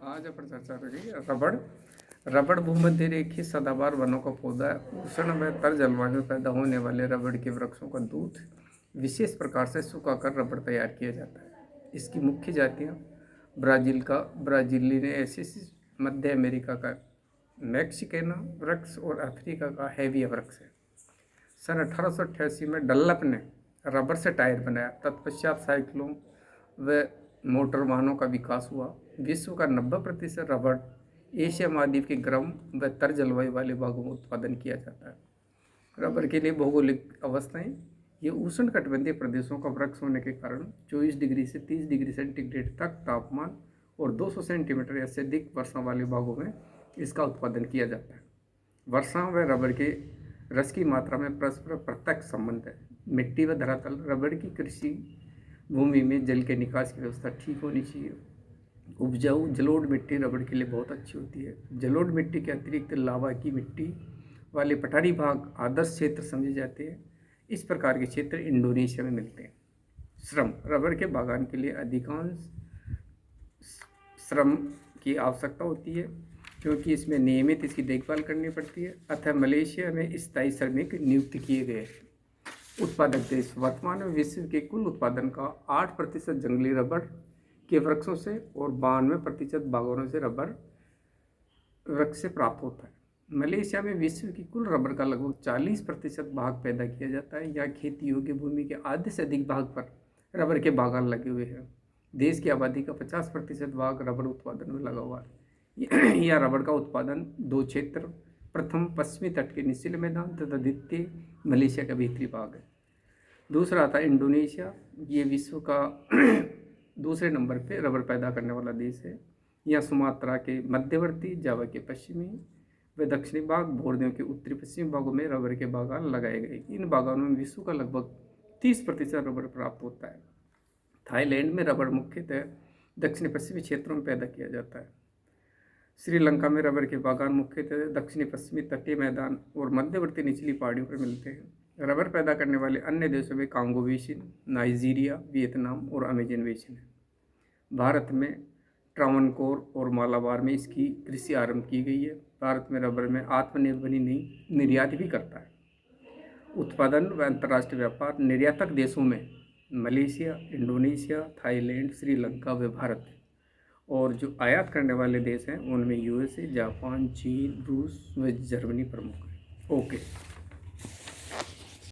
आज अपन चर्चा करेंगे रबड़। रबड़ भूमध्य रेखीय सदाबहार वनों का पौधा है। उष्ण व तर जलवायु में पैदा होने वाले रबड़ के वृक्षों का दूध विशेष प्रकार से सुखाकर रबड़ तैयार किया जाता है। इसकी मुख्य जातियाँ ब्राज़ील का ब्राज़िलिनेसिस, मध्य अमेरिका का मैक्सिकेना वृक्ष और अफ्रीका का हेविया वृक्ष है। सन 1888 में डल्लप ने रबर से टायर बनाया। तत्पश्चात साइकिलों व मोटर वाहनों का विकास हुआ। विश्व का 90% रबड़ एशिया महाद्वीप के गर्म व तर जलवायु वाले भागों में उत्पादन किया जाता है। रबर के लिए भौगोलिक अवस्थाएं, ये उष्णकटिबंधीय प्रदेशों का वृक्ष होने के कारण 24 डिग्री से 30 डिग्री सेंटीग्रेड तक तापमान और 200 सेंटीमीटर या से अधिक वर्षा वाले भागों में इसका उत्पादन किया जाता है। वर्षा व रबर के रस की मात्रा में परस्पर प्रत्यक्ष संबंध है। मिट्टी व धरातल, रबर की कृषि भूमि में जल के निकास की व्यवस्था ठीक होनी चाहिए। उपजाऊ जलोढ़ मिट्टी रबड़ के लिए बहुत अच्छी होती है। जलोढ़ मिट्टी के अतिरिक्त लावा की मिट्टी वाले पठारी भाग आदर्श क्षेत्र समझे जाते हैं। इस प्रकार के क्षेत्र इंडोनेशिया में मिलते हैं। श्रम, रबड़ के बागान के लिए अधिकांश श्रम की आवश्यकता होती है क्योंकि इसमें नियमित इसकी देखभाल करनी पड़ती है। अतः मलेशिया में स्थायी श्रमिक नियुक्त किए गए हैं। उत्पादक देश, वर्तमान में विश्व के कुल उत्पादन का 8% जंगली रबड़ के वृक्षों से और 92% बागानों से रबर वृक्ष से प्राप्त होता है। मलेशिया में विश्व की कुल रबर का लगभग 40% भाग पैदा किया जाता है। यहाँ खेती योग्य भूमि के आधे से अधिक भाग पर रबर के बागान लगे हुए हैं। देश की आबादी का 50% भाग रबर उत्पादन में लगा हुआ है। यह रबर का उत्पादन दो क्षेत्र, प्रथम पश्चिमी तट के निचले मैदान तथा द्वितीय मलेशिया का भीतरी भाग है। दूसरा आता है इंडोनेशिया। ये विश्व का दूसरे नंबर पे रबर पैदा करने वाला देश है। यह सुमात्रा के मध्यवर्ती, जावा के पश्चिमी व दक्षिणी भाग, बोर्नियो के उत्तरी पश्चिमी भागों में रबर के बागान लगाए गए। इन बागानों में विश्व का लगभग 30% रबर प्राप्त होता है। थाईलैंड में रबर मुख्यतः दक्षिणी पश्चिमी क्षेत्रों में पैदा किया जाता है। श्रीलंका में रबर के बागान मुख्यतः दक्षिणी पश्चिमी तटीय मैदान और मध्यवर्ती निचली पहाड़ियों पर मिलते हैं। रबर पैदा करने वाले अन्य देशों में कांगो बेसिन, नाइजीरिया, वियतनाम और अमेजन बेसिन है। भारत में ट्रावनकोर और मालाबार में इसकी कृषि आरंभ की गई है। भारत में रबर में आत्मनिर्भर नहीं, निर्यात भी करता है। उत्पादन व अंतर्राष्ट्रीय व्यापार, निर्यातक देशों में मलेशिया, इंडोनेशिया, थाईलैंड, श्रीलंका व भारत, और जो आयात करने वाले देश हैं उनमें यूएसए, जापान, चीन, रूस व जर्मनी प्रमुख हैं। ओके।